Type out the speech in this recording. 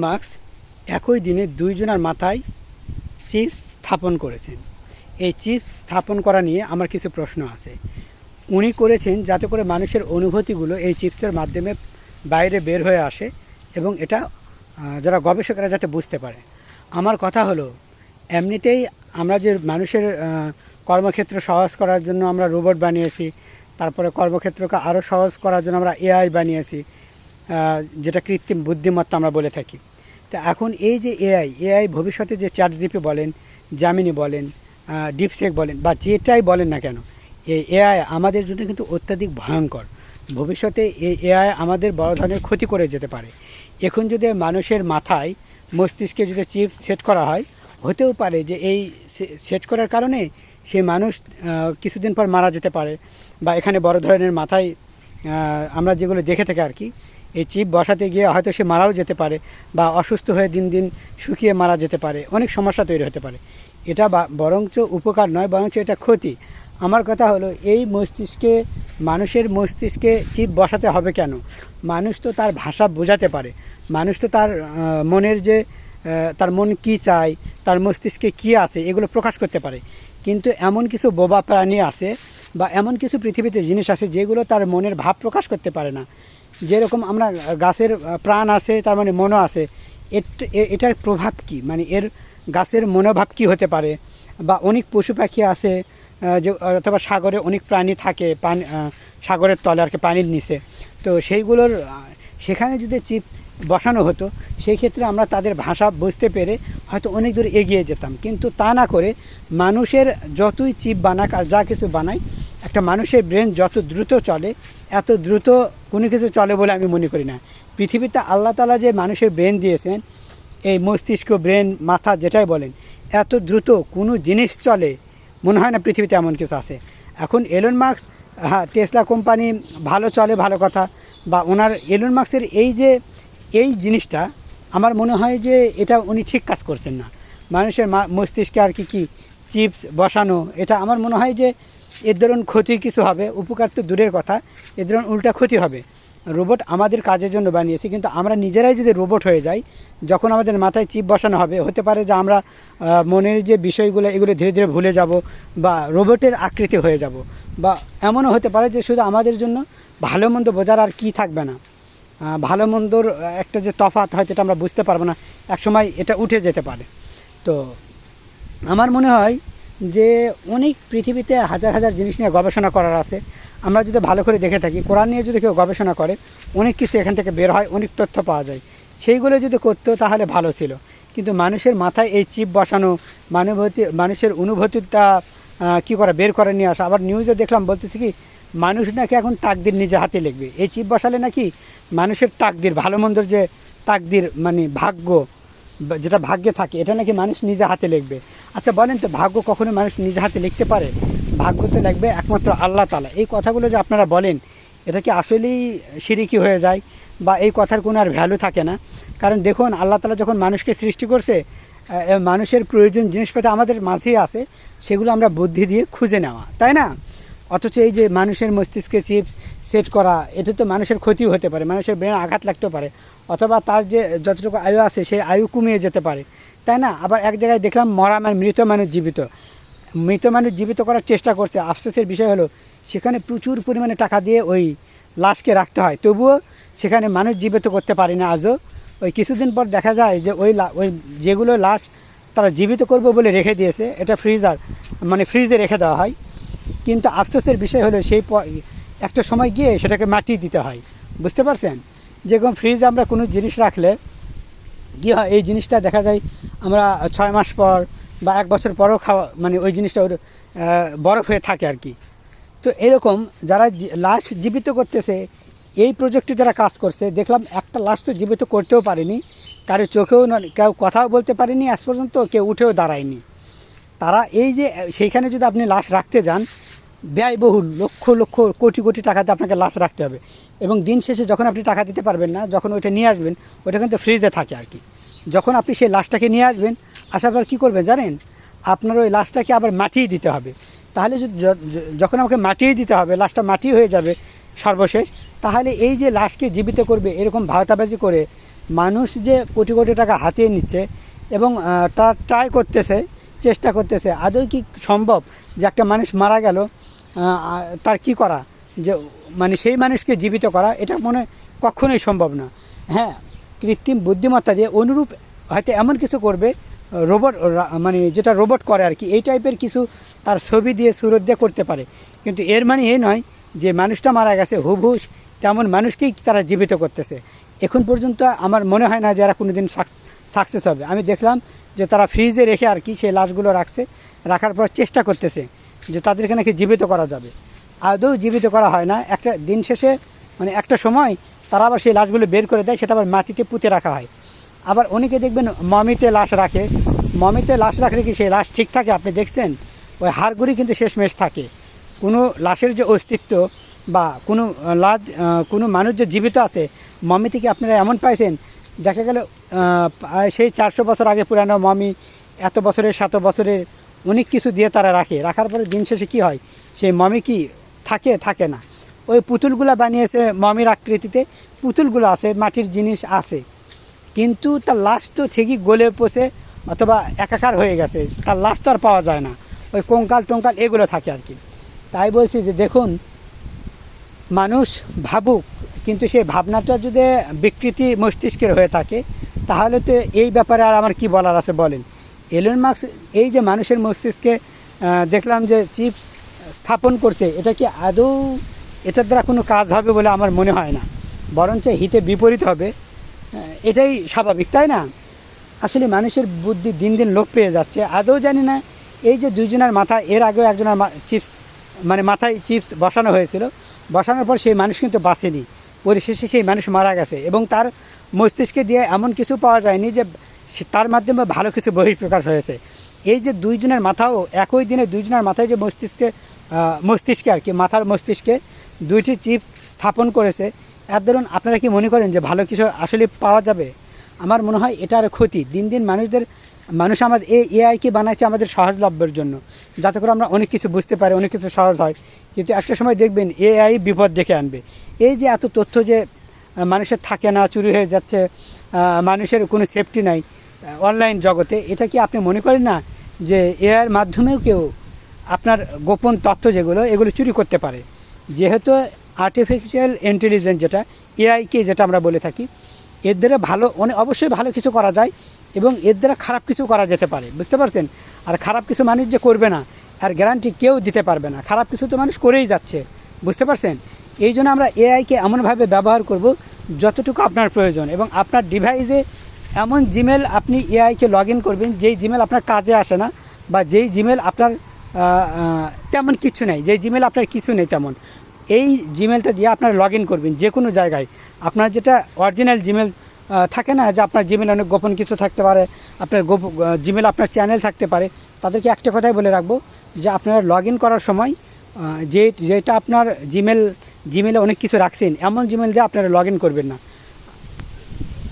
Mask একই দিনে দুইজনের মাথায় চিপস স্থাপন করেছেন। এই চিপস স্থাপন করা নিয়ে আমার কিছু প্রশ্ন আছে। উনি করেছেন যাতে করে মানুষের অনুভূতিগুলো এই চিপসের মাধ্যমে বাইরে বের হয়ে আসে এবং এটা যারা গবেষকরা যাতে বুঝতে পারে। আমার কথা হলো, এমনিতেই আমরা যে মানুষের কর্মক্ষেত্র সহজ করার জন্য আমরা রোবট বানিয়েছি, তারপরে কর্মক্ষেত্রকে আরও সহজ করার জন্য আমরা এআই বানিয়েছি, যেটা কৃত্রিম বুদ্ধিমত্তা আমরা বলে থাকি। তো এখন এই যে এআই ভবিষ্যতে যে চ্যাটজিপিটি বলেন, জেমিনি বলেন, ডিপসেক বলেন বা যেটাই বলেন না কেন, এই এআই আমাদের জন্য কিন্তু অত্যাধিক ভয়ঙ্কর। ভবিষ্যতে এই এআই আমাদের বড় ধরনের ক্ষতি করে যেতে পারে। এখন যদি মানুষের মাথায় মস্তিষ্কে যদি চিপ সেট করা হয়, হতেও পারে যে এই সেট করার কারণে সে মানুষ কিছুদিন পর মারা যেতে পারে, বা এখানে বড় ধরনের মাথায় আমরা যেগুলো দেখে থাকি আর কি, এই চিপ বসাতে গিয়ে হয়তো সে মারাও যেতে পারে, বা অসুস্থ হয়ে দিন দিন শুকিয়ে মারা যেতে পারে, অনেক সমস্যা তৈরি হতে পারে। এটা বরঞ্চ উপকার নয়, বরঞ্চ এটা ক্ষতি। আমার কথা হলো, এই মানুষের মস্তিষ্কে চিপ বসাতে হবে কেন? মানুষ তো তার ভাষা বোঝাতে পারে, মানুষ তো তার মনের যে তার মন কি চায়, তার মস্তিষ্কে কি আছে, এগুলো প্রকাশ করতে পারে। কিন্তু এমন কিছু বোবা প্রাণী আছে বা এমন কিছু পৃথিবীতে জিনিস আছে যেগুলো তার মনের ভাব প্রকাশ করতে পারে না। যেরকম আমরা গাছের প্রাণ আছে, তার মানে মনও আছে। এটার প্রভাব কি, মানে এর গাছের মনোভাব কি হতে পারে? বা অনেক পশু পাখি আছে, যে অথবা সাগরে অনেক প্রাণী থাকে, সাগরের তলে আর কি, পানির নিচে। তো সেইগুলোর সেখানে যদি চিপ বসানো হতো, সেই ক্ষেত্রে আমরা তাদের ভাষা বুঝতে পেরে হয়তো অনেক দূর এগিয়ে যেতাম। কিন্তু তা না করে মানুষের যতই চিপ বানাক আর যা কিছু বানায়, একটা মানুষের ব্রেন যত দ্রুত চলে, এত দ্রুত কোনো কিছু চলে বলে আমি মনে করি না। পৃথিবীতে আল্লাহ তাআলা যে মানুষের ব্রেন দিয়েছেন, এই মস্তিষ্ক, ব্রেন, মাথা যেটাই বলেন, এত দ্রুত কোনো জিনিস চলে মনে হয় না পৃথিবীতে এমন কিছু আছে। এখন এলন মাস্ক, হ্যাঁ, টেসলা কোম্পানি ভালো চলে, ভালো কথা, বা ওনার এলন মাস্কের এই জিনিসটা আমার মনে হয় যে এটা উনি ঠিক কাজ করছেন না। মানুষের মস্তিষ্কে আর কি চিপস বসানো, এটা আমার মনে হয় যে এর ধরুন ক্ষতির কিছু হবে, উপকার তো দূরের কথা, এর ধরুন উল্টা ক্ষতি হবে। রোবট আমাদের কাজের জন্য বানিয়েছি, কিন্তু আমরা নিজেরাই যদি রোবট হয়ে যাই, যখন আমাদের মাথায় চিপ বসানো হবে, হতে পারে যে আমরা মনের যে বিষয়গুলো এগুলো ধীরে ধীরে ভুলে যাব, বা রোবটের আকৃতি হয়ে যাব, বা এমনও হতে পারে যে শুধু আমাদের জন্য ভালো মন্দ বোঝার আর কি থাকবে না। ভালো মন্দর একটা যে তফাৎ, হয়তো এটা আমরা বুঝতে পারবো না, একসময় এটা উঠে যেতে পারে। তো আমার মনে হয় যে অনেক পৃথিবীতে হাজার হাজার জিনিস নিয়ে গবেষণা করার আছে। আমরা যদি ভালো করে দেখে থাকি, কোরআন নিয়ে যদি কেউ গবেষণা করে, অনেক কিছু এখান থেকে বের হয়, অনেক তথ্য পাওয়া যায়। সেইগুলো যদি করতো তাহলে ভালো ছিল। কিন্তু মানুষের মাথায় এই চিপ বসানো, মানুষের অনুভূতিটা কী করে বের করে নিয়ে আসা। আবার নিউজে দেখলাম বলতেছে কি, মানুষ নাকি এখন তাকদির নিজে হাতে লিখবে। এই চিপ বসালে নাকি মানুষের তাকদির, ভালো মন্দর যে তাকদির, মানে ভাগ্য, যেটা ভাগ্যে থাকে, এটা নাকি মানুষ নিজে হাতে লিখবে। আচ্ছা বলেন তো, ভাগ্য কখনো মানুষ নিজে হাতে লিখতে পারে? ভাগ্য তো লিখবে একমাত্র আল্লাহ তাআলা। এই কথাগুলো যে আপনারা বলেন, এটা কি আসলেই শিরকি হয়ে যায়, বা এই কথার কোনো আর ভ্যালু থাকে না? কারণ দেখুন, আল্লাহ তাআলা যখন মানুষকে সৃষ্টি করছে, মানুষের প্রয়োজন জিনিসপত্র আমাদের মাঝেই আছে, সেগুলো আমরা বুদ্ধি দিয়ে খুঁজে নেওয়া, তাই না? অথচ এই যে মানুষের মস্তিষ্কে চিপস সেট করা, এটা তো মানুষের ক্ষতিও হতে পারে, মানুষের ব্রেনে আঘাত লাগতেও পারে, অথবা তার যে যতটুকু আয়ু আছে সেই আয়ু কমিয়ে যেতে পারে, তাই না? আবার এক জায়গায় দেখলাম মৃত মানুষ জীবিত করার চেষ্টা করছে। আফসোসের বিষয় হলো, সেখানে প্রচুর পরিমাণে টাকা দিয়ে ওই লাশকে রাখতে হয়, তবুও সেখানে মানুষ জীবিত করতে পারে না আজও। ওই কিছুদিন পর দেখা যায় যে ওই যেগুলো লাশ তারা জীবিত করবে বলে রেখে দিয়েছে, এটা ফ্রিজে রেখে দেওয়া হয়। কিন্তু আফসোসের বিষয় হলো, সেই একটা সময় গিয়ে সেটাকে মাটি দিতে হয়। বুঝতে পারছেন? যেরকম ফ্রিজে আমরা কোনো জিনিস রাখলে কী হয়, এই জিনিসটা দেখা যায় আমরা 6 মাস পর বা 1 বছর পরও খাওয়া, মানে ওই জিনিসটা বরফ হয়ে থাকে আর কি। তো এরকম যারা লাশ জীবিত করতেছে, এই প্রজেক্টে যারা কাজ করছে, দেখলাম একটা লাশ তো জীবিত করতেও পারেনি, কারো চোখেও কেউ কথাও বলতে পারেনি, আজ পর্যন্ত কেউ উঠেও দাঁড়ায়নি। তারা এই যে সেইখানে যদি আপনি লাশ রাখতে যান, ব্যয়বহুল, লক্ষ লক্ষ কোটি কোটি টাকাতে আপনাকে লাশ রাখতে হবে, এবং দিন শেষে যখন আপনি টাকা দিতে পারবেন না, যখন ওইটা নিয়ে আসবেন, ওইটা কিন্তু ফ্রিজে থাকে আর কি। যখন আপনি সেই লাশটাকে নিয়ে আসবেন, আসার পর কী করবেন জানেন? আপনার ওই লাশটাকে আবার মাটিয়ে দিতে হবে। তাহলে যখন আমাকে মাটিয়ে দিতে হবে, লাশটা মাটি হয়ে যাবে সর্বশেষ, তাহলে এই যে লাশকে জীবিত করবে এরকম ভাওতাবাজি করে মানুষ যে কোটি কোটি টাকা হাতিয়ে নিচ্ছে এবং তার ট্রাই করতেছে, চেষ্টা করতেছে, আদৌ কি সম্ভব যে একটা মানুষ মারা গেল তার কি করা, যে মানে সেই মানুষকে জীবিত করা, এটা মনে কখনোই সম্ভব না। হ্যাঁ, কৃত্রিম বুদ্ধিমত্তা দিয়ে অনুরূপ হয়তো এমন কিছু করবে, রোবট মানে যেটা রোবট করে আর কি, এই টাইপের কিছু তার ছবি দিয়ে সুরত দিয়ে করতে পারে, কিন্তু এর মানে এই নয় যে মানুষটা মারা গেছে হুবহুস তেমন মানুষকেই তারা জীবিত করতেছে। এখন পর্যন্ত আমার মনে হয় না যে এরা কোনো দিন সাকসেস হবে। আমি দেখলাম যে তারা ফ্রিজে রেখে আর কি সেই লাশগুলো রাখার পর চেষ্টা করতেছে যে তাদেরকে নাকি জীবিত করা যাবে। আদৌ জীবিত করা হয় না, একটা দিন শেষে মানে একটা সময় তারা আবার সেই লাশগুলো বের করে দেয়, সেটা আবার মাটিতে পুঁতে রাখা হয়। আবার অনেকে দেখবেন মমিতে লাশ রাখে, মমিতে লাশ রাখলে কি সেই লাশ ঠিক থাকে? আপনি দেখছেন ওই হাড়গুড়ি কিন্তু শেষমেশ থাকে। কোনো লাশের যে অস্তিত্ব বা কোনো মানুষ যে জীবিত আছে মমি থেকে আপনারা এমন পাইছেন, দেখা গেল সেই 400 বছর আগে পুরানো মমি, এত বছরের 7 বছরের অনেক কিছু দিয়ে তারা রাখার পরে দিন শেষে কী হয়, সেই মমি কি থাকে না। ওই পুতুলগুলো বানিয়েছে মমির আকৃতিতে, পুতুলগুলো আছে, মাটির জিনিস আছে, কিন্তু তার লাশ তো ঠিকই গলে পচে অথবা একাকার হয়ে গেছে, তার লাশ তো আর পাওয়া যায় না, ওই কঙ্কাল টঙ্কাল এগুলো থাকে আর কি। তাই বলছি যে দেখুন, মানুষ ভাবুক, কিন্তু সেই ভাবনাটা যদি বিকৃতি মস্তিষ্কের হয়ে থাকে তাহলে তো এই ব্যাপারে আর আমার কি বলার আছে বলেন। এলন মাস্ক এই যে মানুষের মস্তিষ্কে দেখলাম যে চিপ স্থাপন করছে, এটা কি আদৌ এটার দ্বারা কোনো কাজ হবে বলে আমার মনে হয় না, বরঞ্চ হিতে বিপরীত হবে। এটাই স্বাভাবিক, তাই না? আসলে মানুষের বুদ্ধি দিন দিন লোপ পেয়ে যাচ্ছে। আদৌ জানি না এই যে দুইজনের মাথায়, এর আগেও একজনের মাথায় চিপস বসানো হয়েছিল, বসানোর পর সেই মানুষ কিন্তু বাঁচেনি, পরিশেষে সেই মানুষ মারা গেছে এবং তার মস্তিষ্কে দিয়ে এমন কিছু পাওয়া যায়নি যে তার মাধ্যমে ভালো কিছু বহিঃপ্রকাশ হয়েছে। এই যে দুইজনের মাথাও একই দিনে দুইজনের মাথায় যে মস্তিষ্কে আর কি, মাথার মস্তিষ্কে দুইটি চিপ স্থাপন করেছে, এর ধরুন আপনারা কি মনে করেন যে ভালো কিছু আসলে পাওয়া যাবে? আমার মনে হয় এটার ক্ষতি। দিন দিন মানুষ আমাদের এআইকে বানাইছে আমাদের সহজলভ্যের জন্য, যাতে করে আমরা অনেক কিছু বুঝতে পারি, অনেক কিছু সহজ হয়, কিন্তু একটা সময় দেখবেন এআই বিপদ ডেকে আনবে। এই যে এত তথ্য যে মানুষের থাকে না, চুরি হয়ে যাচ্ছে, মানুষের কোনো সেফটি নাই অনলাইন জগতে, এটা কি আপনি মনে করেন না যে এআইয়ের মাধ্যমেও কেউ আপনার গোপন তথ্য এগুলো চুরি করতে পারে? যেহেতু আর্টিফিশিয়াল ইন্টেলিজেন্স যেটা এআইকে যেটা আমরা বলে থাকি, এর দ্বারা অবশ্যই ভালো কিছু করা যায় এবং এর দ্বারা খারাপ কিছু করা যেতে পারে, বুঝতে পারছেন? আর খারাপ কিছু মানুষ যে করবে না আর গ্যারান্টি কেউ দিতে পারবে না, খারাপ কিছু তো মানুষ করেই যাচ্ছে, বুঝতে পারছেন? এই জন্য আমরা এআইকে এমনভাবে ব্যবহার করব যতটুকু আপনার প্রয়োজন, এবং আপনার ডিভাইসে এমন জিমেল আপনি এআইকে লগ ইন করবেন যেই জিমেল আপনার কাজে আসে না, বা যেই জিমেল আপনার তেমন কিছু নেই, যেই জিমেল আপনার কিছু নেই তেমন, এই জিমেলটা দিয়ে আপনারা লগ ইন করবেন যে কোনো জায়গায়। আপনার যেটা অরিজিনাল জিমেল থাকে না, যে আপনার জিমেল অনেক গোপন কিছু থাকতে পারে, আপনার জিমেল আপনার চ্যানেল থাকতে পারে, তাদেরকে একটা কথাই বলে রাখবো যে আপনারা লগ ইন করার সময় যেটা আপনার জিমেলে অনেক কিছু রাখছেন এমন জিমেল দিয়ে আপনারা লগ ইন করবেন না।